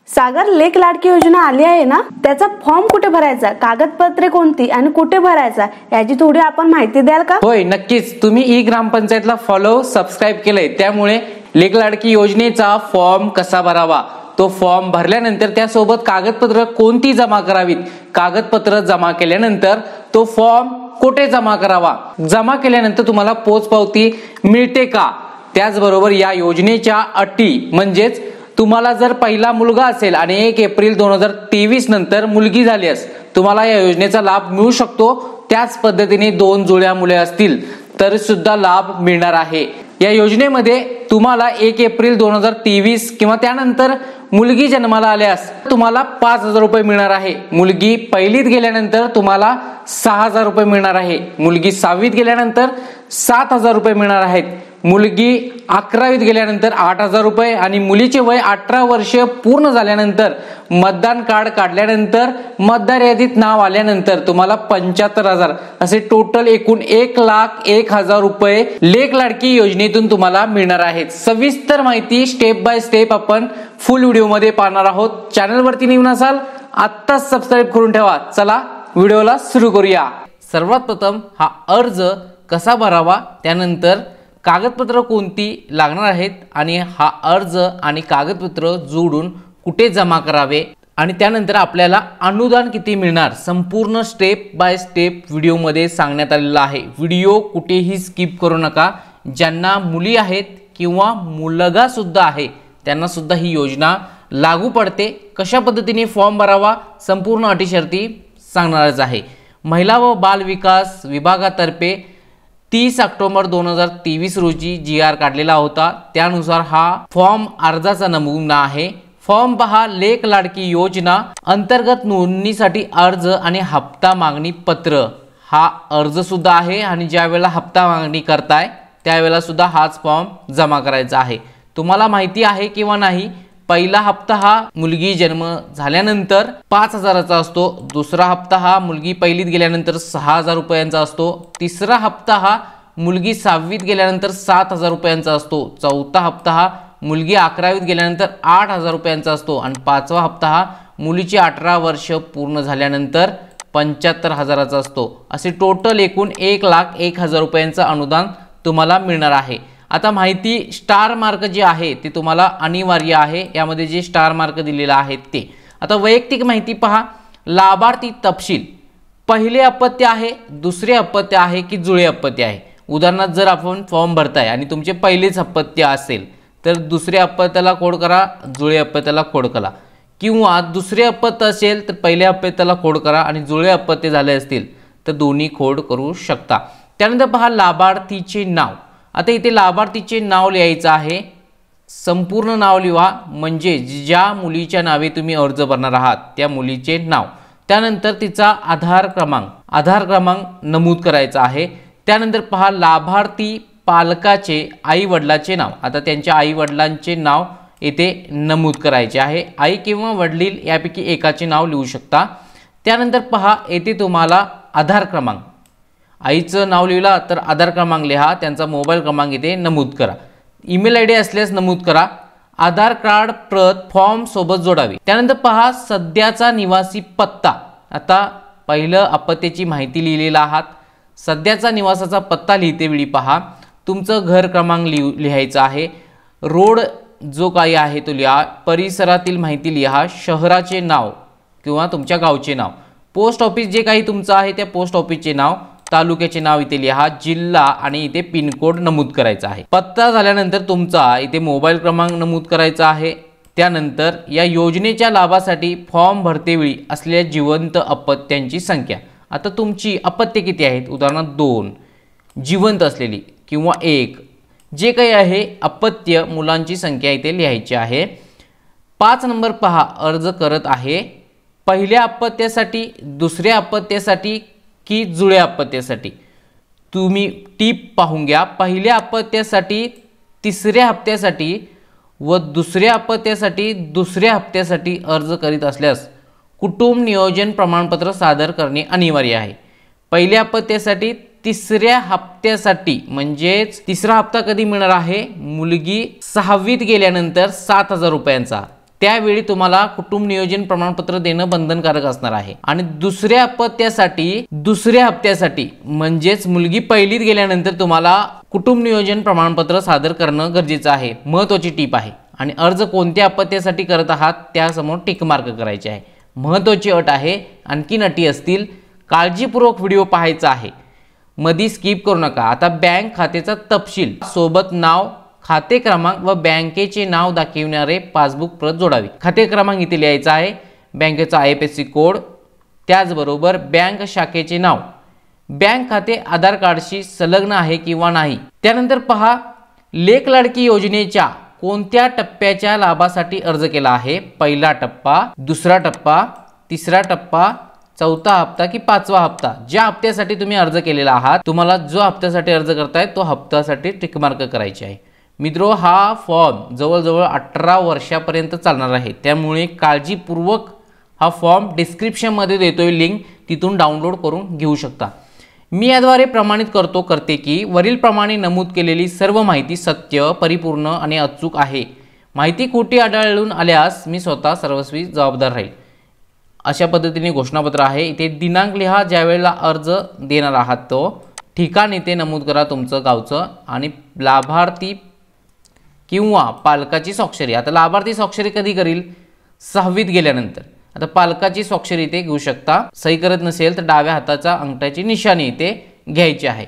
सागर लेक लाडकी योजना आली आहे ना, त्याचा फॉर्म कुठे भरायचा, कागदपत्रे कोणती आणि कुठे भरायचा याची थोडी आपण माहिती द्याल का? होय, नक्कीच. तुम्ही ई ग्रामपंचायतला फॉलो सबस्क्राईब केलंय, त्यामुळे लेक लाडकी योजनेचा फॉर्म कसा भरावा, तो फॉर्म भरल्यानंतर त्यासोबत कागदपत्र कोणती जमा करावीत, कागदपत्र जमा केल्यानंतर तो फॉर्म कुठे जमा करावा, जमा केल्यानंतर तुम्हाला पोचपावती मिळते का, त्याचबरोबर या योजनेच्या अटी म्हणजेच तुम्हाला जर पहिला मुलगा असेल आणि 1 एप्रिल 2023 नंतर मुलगी झाल्यास तुम्हाला या योजनेचा लाभ मिळू शकतो। त्याच पद्धतीने 2 जुळ्या मुले असतील तर सुद्धा लाभ मिळणार आहे। या योजनेमध्ये तुम्हाला 1 एप्रिल 2023 किंवा त्यानंतर मुलगी जन्माला आल्यास तुम्हाला 5000 रुपये मिळणार आहे। मुलगी पहिलीत गेल्यानंतर तुम्हाला 6000 रुपये मिळणार आहे। मुलगी 6वीत गेल्यानंतर 7000 रुपये मिळणार आहेत। मुलगी 11वीत गेल्यानंतर 8000 रुपये आणि मुलीचे वय 18 वर्ष पूर्ण झाल्यानंतर मतदान कार्ड काढल्यानंतर मतदार यादीत नाव आल्यानंतर तुम्हाला 75000 असे टोटल एकूण 1,01,000 रुपये लेक लाडकी योजनेतून तुम्हाला मिळणार आहेत। सविस्तर माहिती स्टेप बाय स्टेप आपण फुल व्हिडिओ मध्ये पाहणार आहोत। चॅनल वरती नवीन असाल आत्ताच सबस्क्राइब करून ठेवा। चला व्हिडिओला सुरू करूया। सर्वात प्रथम हा अर्ज कसा भरावा, त्यानंतर कागदपत्र कोणती लागणार आहेत आणि हा अर्ज आणि कागदपत्र जोडून कुठे जमा करावे आणि त्यानंतर आपल्याला अनुदान किती मिळणार, संपूर्ण स्टेप बाय स्टेप व्हिडिओ मध्ये सांगण्यात आलेला आहे। व्हिडिओ कुठेही स्किप करू नका। ज्यांना मुली आहेत किंवा मुलगा सुद्धा आहे त्यांना सुद्धा ही योजना लागू पडते। कशा पद्धतीने फॉर्म भरावा संपूर्ण अटी शर्ती सांगणारच आहे। महिला व बाल विकास विभागातर्फे 30 ऑक्टोबर 2023 रोजी GR काढलेला होता। त्यानुसार हा फॉर्म अर्जाचा नमुना आहे। फॉर्म पहा, लेक लाडकी योजना अंतर्गत नोंदणीसाठी अर्ज आणि हप्ता मागणी पत्र हा अर्ज सुद्धा आहे आणि ज्या वेळेला हप्ता मागणी करताय त्यावेळेला सुद्धा हाच फॉर्म जमा करायचा आहे। तुम्हाला माहिती आहे किंवा नाही, पहिला हप्ता हा मुलगी जन्म झाल्यानंतर 5000चा असतो। दुसरा हप्ता हा मुलगी पहिलीत गेल्यानंतर 6000 रुपयांचा असतो। तिसरा हप्ता हा मुलगी 6वीत गेल्यानंतर 7000 रुपयांचा असतो। चौथा हप्ता हा मुलगी 11वीत गेल्यानंतर 8000 रुपयांचा असतो आणि 5वा हप्ता हा मुलीची 18 वर्ष पूर्ण झाल्यानंतर 75000चा असतो। असे टोटल एकूण 1,01,000 रुपयांचा अनुदान तुम्हाला मिळणार आहे। आता माहिती स्टार मार्क जे आहे ते तुम्हाला अनिवार्य आहे। यामध्ये जे स्टार मार्क दिलेला आहे ते आता वैयक्तिक माहिती पहा। लाभार्थी तपशील, पहिले अपत्य आहे, दुसरे अपत्य आहे की जुळे अपत्य आहे। उदाहरणार्थ जर आपण फॉर्म भरताय आणि तुमचे पहिलेच अपत्य असेल तर दुसऱ्या अपत्याला कोड करा, जुळे अपत्याला कोड करा, किंवा दुसरे अपत्य असेल तर पहिल्या अपत्याला कोड करा आणि जुळे अपत्य झाले असतील तर दोन्ही कोड करू शकता। त्यानंतर पहा लाभार्थीचे नाव। आता इथे लाभार्थीचे नाव लिहायचं आहे। संपूर्ण नाव लिहा, म्हणजे ज्या मुलीच्या नावे तुम्ही अर्ज भरणार आहात त्या मुलीचे नाव। त्यानंतर तिचा आधार क्रमांक नमूद करायचा आहे। त्यानंतर पहा लाभार्थी पालकाचे आई वडिलांचे नाव। आता त्यांच्या आई वडिलांचे नाव इथे नमूद करायचे आहे। आई किंवा वडील यापैकी एकाचे नाव लिहू शकता। त्यानंतर पहा येथे तुम्हाला आधार क्रमांक, आईचं नाव लिहिला तर आधार क्रमांक लिहा, त्यांचा मोबाईल क्रमांक इथे नमूद करा, ईमेल ID असल्यास नमूद करा, आधार कार्ड प्रत फॉर्म सोबत जोडावी। त्यानंतर पहा सध्याचा निवासी पत्ता। आता पहिलं अपत्याची माहिती लिहिलेला आहात, सध्याचा निवासाचा पत्ता लिहिते वेळी पहा तुमचं घर क्रमांक लिहायचा आहे, रोड जो काही आहे तो लिहा, परिसरातील माहिती लिहा, शहराचे नाव किंवा तुमच्या गावचे नाव, पोस्ट ऑफिस जे काही तुमचं आहे त्या पोस्ट ऑफिसचे नाव, तालुक्याचे नाव इथे लिहा, जिल्हा आणि इथे पिनकोड नमूद करायचा आहे। पत्ता झाल्यानंतर तुमचा इथे मोबाईल क्रमांक नमूद करायचा आहे। त्यानंतर या योजनेच्या लाभासाठी फॉर्म भरतेवेळी असलेल्या जिवंत अपत्यांची संख्या। आता तुमची अपत्य किती आहेत, उदाहरणार्थ 2 जिवंत असलेली किंवा 1 जे काही आहे अपत्य मुलांची संख्या इथे लिहायची आहे। 5 नंबर पहा अर्ज करत आहे पहिल्या अपत्यासाठी, दुसऱ्या अपत्यासाठी की जुळ्या अपत्यासाठी। तुम्ही टीप पाहून घ्या, पहिल्या अपत्यासाठी तिसऱ्या हप्त्यासाठी व दुसऱ्या अपत्यासाठी दुसऱ्या हप्त्यासाठी अर्ज करीत असल्यास कुटुंब नियोजन प्रमाणपत्र सादर करणे अनिवार्य आहे। पहिल्या अपत्यासाठी तिसऱ्या हप्त्यासाठी म्हणजेच तिसरा हप्ता कधी मिळणार आहे, मुलगी 6वीत गेल्यानंतर 7000 रुपयांचा, त्यावेळी तुम्हाला कुटुंब नियोजन प्रमाणपत्र देणं बंधनकारक असणार आहे। आणि दुसऱ्या हप्त्यासाठी म्हणजेच मुलगी पहिलीत गेल्यानंतर तुम्हाला कुटुंब नियोजन प्रमाणपत्र सादर करणं गरजेचं आहे। महत्त्वाची टीप आहे। आणि अर्ज कोणत्या अपत्यासाठी करत आहात त्यासमोर टिक मार्क करायचे आहे। महत्त्वाची अट आहे, आणखीन अटी असतील, काळजीपूर्वक व्हिडिओ पाहायचा आहे, मधी स्किप करू नका। आता बँक खात्याचा तपशील सोबत नाव, खाते क्रमांक व बँकेचे नाव दाखविणारे पासबुक प्रत जोडावी। खाते क्रमांक इथे लिहायचा आहे, बँकेचा IFSC कोड, त्याचबरोबर बँक शाखेचे नाव, बँक खाते आधार कार्डशी संलग्न आहे किंवा नाही। त्यानंतर पहा लेक लाडकी योजनेच्या कोणत्या टप्प्याच्या लाभासाठी अर्ज केला आहे। पहिला टप्पा, दुसरा टप्पा, तिसरा टप्पा, चौथा हप्ता की पाचवा हप्ता। ज्या हप्त्यासाठी तुम्ही अर्ज केलेला आहात, तुम्हाला जो हप्त्यासाठी अर्ज करताय तो हप्त्यासाठी टिक मार्क करायचे आहे। मित्रो, हा फॉर्म जवळजवळ 18 वर्षापर्यंत चालणार आहे, त्यामुळे काळजीपूर्वक हा फॉर्म डिस्क्रिप्शनमध्ये देतोय लिंक, तिथून डाउनलोड करून घेऊ शकता। मी याद्वारे प्रमाणित करते की वरील प्रमाणे नमूद केलेली सर्व माहिती सत्य, परिपूर्ण आणि अचूक आहे। माहिती खोटी आढळून आल्यास मी स्वतः सर्वस्वी जबाबदार राहील। अशा पद्धतीने घोषणापत्र आहे। इथे दिनांक लिहा ज्यावेळेला अर्ज देणार आहात तो, ठिकाण इथे नमूद करा तुमचं गावचं, आणि लाभार्थी किंवा पालकाची स्वाक्षरी। आता लाभार्थी स्वाक्षरी कधी करील? 6वीत गेल्यानंतर। आता पालकाची स्वाक्षरी इथे घेऊ शकता। सही करत नसेल तर डाव्या हाताच्या अंगठ्याची निशाणी इथे घ्यायची आहे।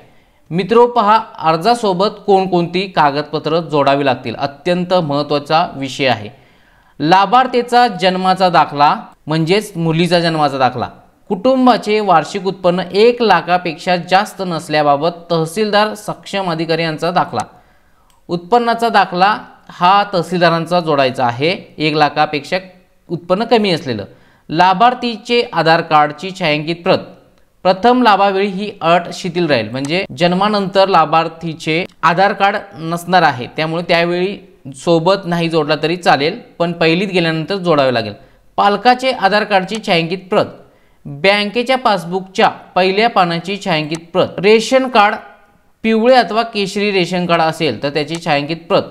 मित्रो, पहा अर्जासोबत कोणकोणती कागदपत्र जोडावी लागतील, अत्यंत महत्त्वाचा विषय आहे। लाभार्थीचा जन्माचा दाखला म्हणजेच मुलीचा जन्माचा दाखला, कुटुंबाचे वार्षिक उत्पन्न 1 लाखापेक्षा जास्त नसल्याबाबत तहसीलदार सक्षम अधिकारी यांचा दाखला। उत्पन्नाचा दाखला हा तहसीलदारांचा जोडायचा आहे, 1 लाखापेक्षा उत्पन्न कमी असलेलं। लाभार्थीचे आधार कार्डची छायांकित प्रत, प्रथम लाभावेळी ही अट शिथिल राहील, म्हणजे जन्मानंतर लाभार्थीचे आधार कार्ड नसणार आहे, त्यामुळे त्यावेळी सोबत नाही जोडला तरी चालेल, पण पहिलीत गेल्यानंतर जोडावे लागेल। पालकाचे आधार कार्डची छायांकित प्रत, बँकेच्या पासबुकच्या पहिल्या पानाची छायांकित प्रत, रेशन कार्ड पिवळे अथवा केशरी रेशन कार्ड असेल तर त्याची छायांकित प्रत,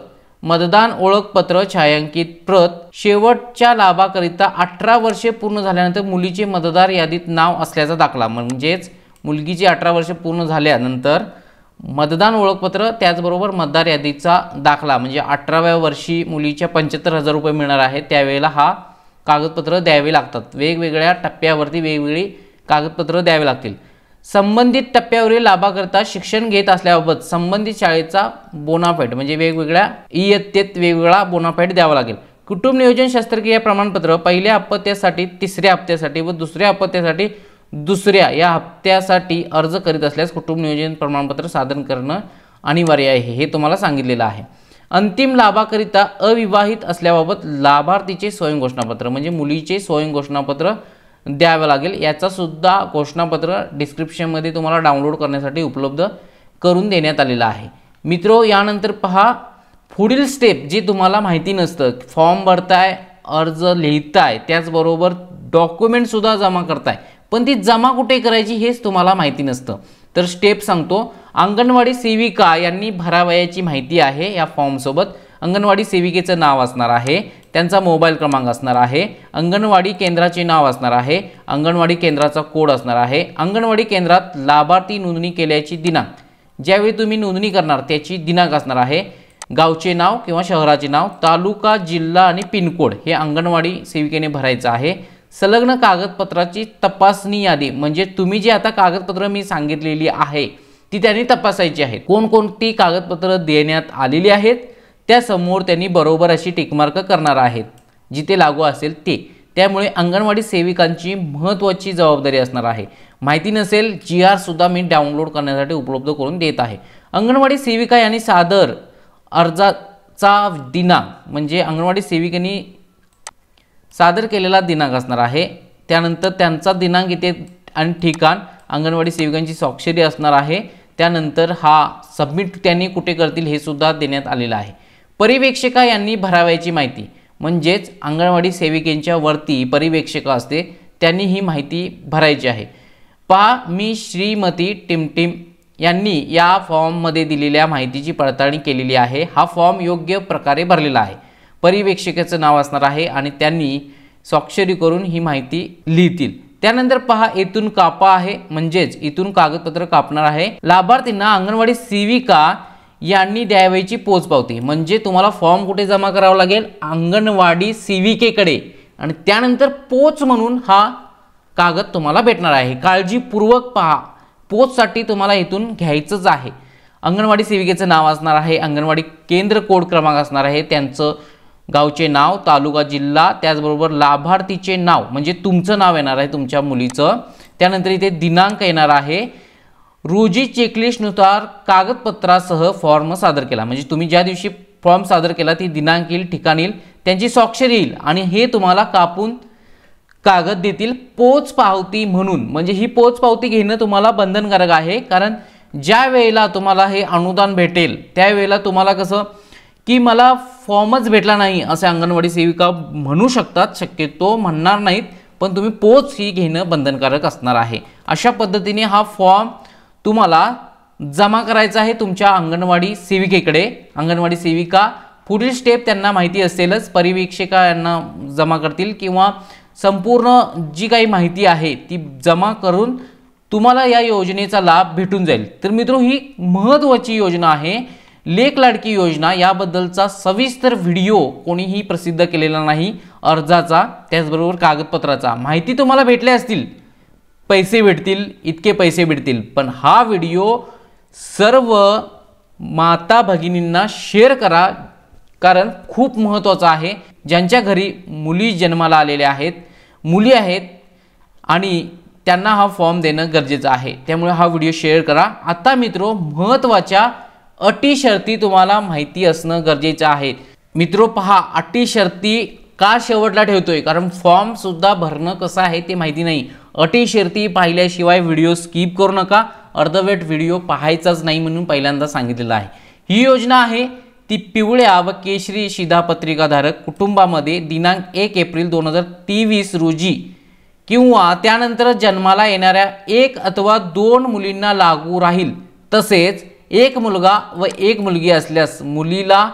मतदान ओळखपत्र छायांकित प्रत, शेवटच्या लाभाकरिता 18 वर्षे पूर्ण झाल्यानंतर मुलीचे मतदार यादीत नाव असल्याचा दाखला, म्हणजेच मुलगीची 18 वर्षे पूर्ण झाल्यानंतर मतदान ओळखपत्र, त्याचबरोबर मतदार यादीचा दाखला, म्हणजे 18व्या वर्षी मुलीच्या 75,000 रुपये मिळणार आहेत, त्यावेळेला हा कागदपत्र द्यावे लागतात। वेगवेगळ्या टप्प्यावरती वेगवेगळी कागदपत्र द्यावे लागतील। संबंधित टप्प्यावरील लाभाकरिता शिक्षण घेत असल्याबाबत संबंधित शाळेचा बोनाफाईड, म्हणजे वेगवेगळ्या इयत्तेत वेगवेगळा बोनाफाईड द्यावा लागेल। कुटुंब नियोजन शस्त्रक्रिया प्रमाणपत्र पहिल्या अपत्यासाठी, तिसऱ्या हप्त्यासाठी व दुसऱ्या अपत्यासाठी या हप्त्यासाठी अर्ज करीत असल्यास कुटुंब नियोजन प्रमाणपत्र सादर करणं अनिवार्य आहे, हे तुम्हाला सांगितलेलं आहे। अंतिम लाभाकरिता अविवाहित असल्याबाबत लाभार्थीचे स्वयं घोषणापत्र, म्हणजे मुलीचे स्वयं घोषणापत्र द्यावे लागेल। याचा सुद्धा घोषणापत्र डिस्क्रिप्शनमध्ये तुम्हाला डाउनलोड करण्यासाठी उपलब्ध करून देण्यात आलेला आहे। मित्रो, यानंतर पहा पुढील स्टेप जे तुम्हाला माहिती नसतं, फॉर्म भरताय, अर्ज लिहिताय, त्याचबरोबर डॉक्युमेंट सुद्धा जमा करताय, पण ती जमा कुठे करायची हेच तुम्हाला माहिती नसतं। तर स्टेप सांगतो। अंगणवाडी सेविका यांनी भरावयाची माहिती आहे या फॉर्म सोबत। अंगणवाडी सेविकेचं नाव असणार आहे, त्यांचा मोबाईल क्रमांक असणार आहे, अंगणवाडी केंद्राचे नाव असणार आहे, अंगणवाडी केंद्राचा कोड असणार आहे, अंगणवाडी केंद्रात लाभार्थी नोंदणी केल्याची दिनांक, ज्यावेळी तुम्ही नोंदणी करणार त्याची दिनांक असणार आहे, गावचे नाव किंवा शहराचे नाव, तालुका, जिल्हा आणि पिनकोड हे अंगणवाडी सेविकेने भरायचं आहे। संलग्न कागदपत्राची तपासणी यादी, म्हणजे तुम्ही जे आता कागदपत्र मी सांगितलेली आहे ती त्यांनी तपासायची आहे। कोणकोणती कागदपत्र देण्यात आलेली आहेत त्यासमोर त्यांनी बरोबर अशी टिकमार्क करणार आहेत, जिथे लागू असेल ते। त्यामुळे अंगणवाडी सेविकांची महत्त्वाची जबाबदारी असणार आहे। माहिती नसेल, GR सुद्धा मी डाउनलोड करण्यासाठी उपलब्ध करून देत आहे। अंगणवाडी सेविका यांनी सादर अर्जाचा दिनांक, म्हणजे अंगणवाडी सेविकांनी सादर केलेला दिनांक असणार आहे, त्यानंतर त्यांचा दिनांक इथे आणि ठिकाण, अंगणवाडी सेविकांची स्वाक्षरी असणार आहे, त्यानंतर हा सबमिट त्यांनी कुठे करतील हे सुद्धा देण्यात आलेलं आहे। परिवेक्षिका यांनी भरावयाची माहिती, म्हणजेच अंगणवाडी सेविकेंच्या वरती परिवेक्षिका असते, त्यांनी ही माहिती भरायची आहे। पहा, मी श्रीमती टिमटिम यांनी या फॉर्ममध्ये दिलेल्या माहितीची पडताळणी केलेली आहे। हा फॉर्म योग्य प्रकारे भरलेला आहे। पर्यवेक्षकाचं नाव असणार आहे आणि त्यांनी स्वाक्षरी करून ही माहिती लिहितील। त्यानंतर पहा इथून कापा आहे, म्हणजेच इथून कागदपत्र कापणार आहे। लाभार्थींना अंगणवाडी सेविका यांनी द्यावयाची पोचपावती, म्हणजे तुम्हाला फॉर्म कुठे जमा करावा लागेल, अंगणवाडी सेविकेकडे, आणि त्यानंतर पोच म्हणून हा कागद तुम्हाला भेटणार आहे। काळजीपूर्वक पहा, पोचसाठी तुम्हाला इथून घ्यायचंच आहे। अंगणवाडी सेविकेचं नाव असणार आहे, अंगणवाडी केंद्र कोड क्रमांक असणार आहे, त्यांचं गावचे नाव, तालुका, जिल्हा, त्याचबरोबर लाभार्थीचे नाव म्हणजे तुमचं नाव येणार आहे, तुमच्या मुलीचं। त्यानंतर इथे दिनांक येणार आहे, रोजी चेकलिस्टनुसार कागदपत्रासह फॉर्म सादर केला, म्हणजे तुम्ही ज्या दिवशी फॉर्म सादर केला ती दिनांक येईल, ठिकाण येईल, त्यांची स्वाक्षरी येईल आणि हे तुम्हाला कापून कागद देतील पोच पावती म्हणून। म्हणजे ही पोच पावती घेणं तुम्हाला बंधनकारक आहे, कारण ज्या वेळेला तुम्हाला हे अनुदान भेटेल त्यावेळेला तुम्हाला कसं की मला फॉर्मच भेटला नाही असे अंगणवाडी सेविका म्हणू शकतात, शक्यतो म्हणणार नाहीत, पण तुम्ही पोच ही घेणं बंधनकारक असणार आहे। अशा पद्धतीने हा फॉर्म तुम्हाला जमा करायचा आहे तुमच्या अंगणवाडी सेविकेकडे। अंगणवाडी सेविका पुढील स्टेप त्यांना माहिती असेलच, पर्यवेक्षिका यांना जमा करतील किंवा संपूर्ण जी काही माहिती आहे ती जमा करून तुम्हाला या योजनेचा लाभ भेटून जाईल। तर मित्रो, ही महत्त्वाची योजना आहे लेक लाडकी योजना। याबद्दलचा सविस्तर व्हिडिओ कोणीही प्रसिद्ध केलेला नाही, अर्जाचा त्याचबरोबर कागदपत्राचा। माहिती तुम्हाला भेटले असतील, पैसे भेटतील, इतके पैसे भेटतील, पण हा व्हिडिओ सर्व माता भगिनींना शेअर करा, कारण खूप महत्त्वाचा आहे। ज्यांच्या घरी मुली जन्माला आलेल्या आहेत, मुली आहेत आणि त्यांना हा फॉर्म देणं गरजेचं आहे, त्यामुळे हा व्हिडिओ शेअर करा। आता मित्रो, महत्त्वाच्या अटी शर्ती तुम्हाला माहिती असणं गरजेचं आहे। मित्रो पहा, अटी शर्ती का शेवटला ठेवतोय, कारण फॉर्म सुद्धा भरणं कसं आहे ते माहिती नाही। अटी शर्ती पाहिल्याशिवाय व्हिडिओ स्किप करू नका, अर्धवेट व्हिडिओ पाहायचाच नाही म्हणून पहिल्यांदा सांगितलेलं आहे। ही योजना आहे ती पिवळ्या व केशरी शिधापत्रिकाधारक कुटुंबामध्ये दिनांक 1 एप्रिल 2023 रोजी किंवा त्यानंतर जन्माला येणाऱ्या 1 अथवा 2 मुलींना लागू राहील। तसेच 1 मुलगा व 1 मुलगी असल्यास मुलीला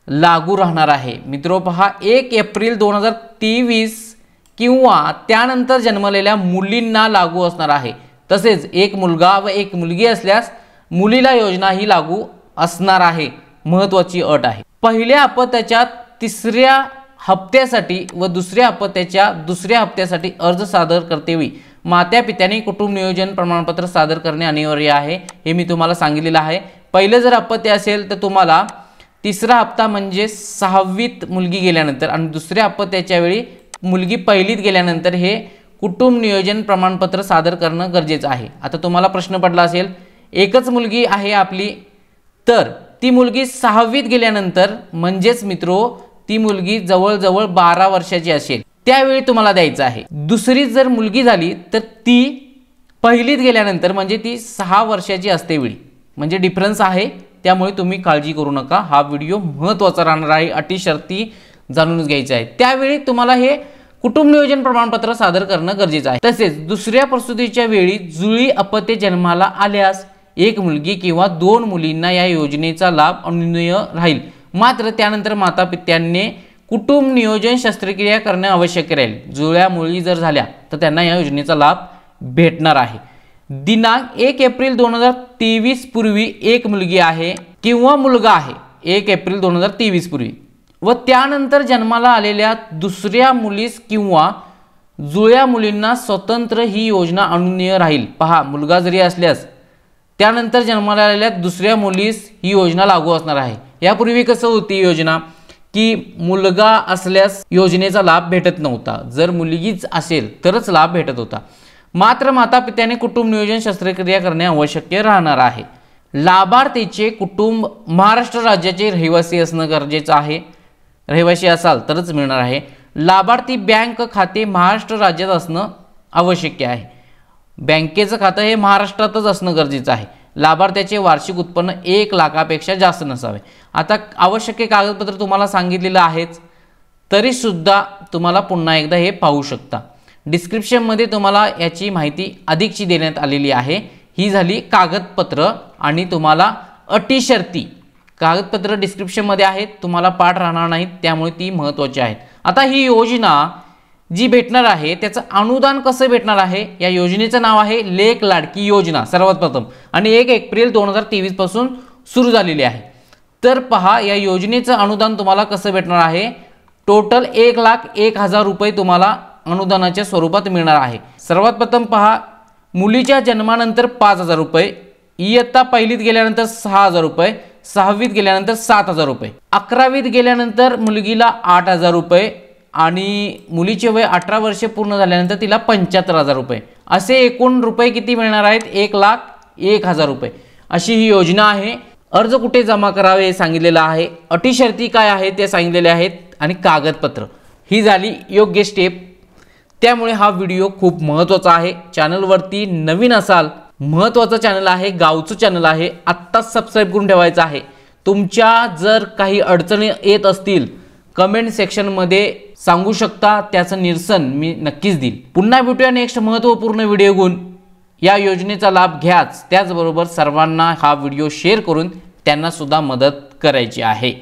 लागू राहणार आहे। मित्रो पहा, 1 एप्रिल 2023 किंवा त्यानंतर जन्मलेल्या मुलींना लागू असणार आहे। तसेच 1 मुलगा व 1 मुलगी असल्यास मुलीला योजना ही लागू असणार आहे। महत्त्वाची अट आहे, पहिल्या अपत्याच्या 3ऱ्या हप्त्यासाठी व दुसऱ्या अपत्याच्या 2ऱ्या हप्त्यासाठी अर्ज सादर करतेवेळी माता पित्याने कुटुंब नियोजन प्रमाणपत्र सादर करणे अनिवार्य आहे। हे मी तुम्हाला सांगितलेलं आहे। पहिलं जर अपत्य असेल तर तुम्हाला 3रा हप्ता म्हणजे 6वीत मुलगी गेल्यानंतर आणि दुसऱ्या अपत्याच्या वेळी मुलगी 1लीत गेल्यानंतर हे कुटुंब नियोजन प्रमाणपत्र सादर करणं गरजेचं आहे। आता तुम्हाला प्रश्न पडला असेल, एकच मुलगी आहे आपली, तर ती मुलगी 6वीत गेल्यानंतर म्हणजेच मित्रो ती मुलगी जवळजवळ 12 वर्षाची असेल त्यावेळी तुम्हाला द्यायचं आहे। दुसरी जर मुलगी झाली तर ती 1लीत गेल्यानंतर म्हणजे ती 6 वर्षाची असते वेळी, म्हणजे डिफरन्स आहे, त्यामुळे तुम्ही काळजी करू नका। हा व्हिडिओ महत्त्वाचा राहणार आहे, अटी शर्ती जाणून घ्यायच्या आहेत। त्यावेळी तुम्हाला हे कुटुंब नियोजन प्रमाणपत्र सादर करणं गरजेचं आहे। तसेच दुसऱ्या प्रसूतीच्या वेळी जुळी अपत्ये जन्माला आल्यास 1 मुलगी किंवा 2 मुलींना या योजनेचा लाभ अन्वय राहील, मात्र त्यानंतर माता पित्यांनी कुटुंब नियोजन शस्त्रक्रिया करणे आवश्यक राहील। जुळ्या मुली जर झाल्या तर त्यांना या योजनेचा लाभ भेटणार आहे। दिनांक 1 एप्रिल 2023 पूर्वी 1 मुलगी आहे किंवा मुलगा आहे 1 एप्रिल 2023 पूर्वी व त्यानंतर जन्माला आलेल्या दुसऱ्या मुलीस किंवा जुळ्या मुलींना स्वतंत्र ही योजना अन्वय राहील। पहा, मुलगा जरी असल्यास त्यानंतर जन्माला आलेल्या दुसऱ्या मुलीस ही योजना लागू असणार आहे। यापूर्वी कसं होती योजना की मुलगा असल्यास योजनेचा लाभ भेटत नव्हता, जर मुलगीच असेल तरच लाभ भेटत होता, मात्र माता पित्याने कुटुंब नियोजन शस्त्रक्रिया करणे आवश्यक राहणार आहे। लाभार्थीचे कुटुंब महाराष्ट्र राज्याचे रहिवासी असणं गरजेचं आहे, रहिवासी असाल तरच मिळणार आहे। लाभार्थी बँक खाते महाराष्ट्र राज्यात असणं आवश्यक आहे, बँकेचं खातं हे महाराष्ट्रातच असणं गरजेचं आहे। लाभार्थ्याचे वार्षिक उत्पन्न 1 लाखापेक्षा जास्त नसावे। आता आवश्यक कागदपत्र तुम्हाला सांगितलेलं आहेच, तरी सुद्धा तुम्हाला पुन्हा एकदा हे पाहू शकता। डिस्क्रिप्शनमध्ये तुम्हाला याची माहिती अधिकची देण्यात आलेली आहे। ही झाली कागदपत्र आणि तुम्हाला अटी शर्ती कागदपत्र डिस्क्रिप्शनमध्ये आहेत, तुम्हाला पाठ राहणार नाहीत, त्यामुळे ती महत्त्वाची आहेत. आता ही योजना जी भेटणार आहे त्याचं अनुदान कसं भेटणार आहे, या योजनेचं नाव आहे लेक लाडकी योजना सर्वात प्रथम, आणि 1 एप्रिल 2023 पासून सुरू झालेली आहे. तर पहा, या योजनेचं अनुदान तुम्हाला कसं भेटणार आहे. टोटल 1,01,000 रुपये तुम्हाला अनुदानाच्या स्वरूपात मिळणार आहे. सर्वात प्रथम पहा, मुलीच्या जन्मानंतर 5,000 रुपये, इयत्ता पहिलीत गेल्यानंतर 6,000 रुपये, 6वीत गेल्यानंतर 7,000 रुपये, 11वीत गेल्यानंतर मुलगीला 8,000 रुपये आणि मुलीचे वय 18 वर्षे पूर्ण झाल्यानंतर तिला 75,000 रुपये, असे एकूण रुपये किती मिळणार आहेत, 1,01,000 रुपये. अशी ही योजना आहे. अर्ज कुठे जमा करावे हे सांगितलेलं आहे, अटी शर्ती काय आहेत ते सांगितलेले आहेत, आणि कागदपत्र ही झाली योग्य स्टेप. त्यामुळे हा व्हिडिओ खूप महत्त्वाचा आहे. चॅनलवरती नवीन असाल, महत्त्वाचं चॅनल आहे, गावचं चॅनल आहे, आत्ताच सबस्क्राईब करून ठेवायचं आहे. तुमच्या जर काही अडचणी येत असतील कमेंट सेक्शनमध्ये सांगू शकता, त्याचं निरसन मी नक्कीच देईल. पुन्हा भेटूया नेक्स्ट महत्त्वपूर्ण व्हिडिओ घेऊन. या योजनेचा लाभ घ्याच, त्याचबरोबर सर्वांना हा व्हिडिओ शेअर करून त्यांना सुद्धा मदत करायची आहे.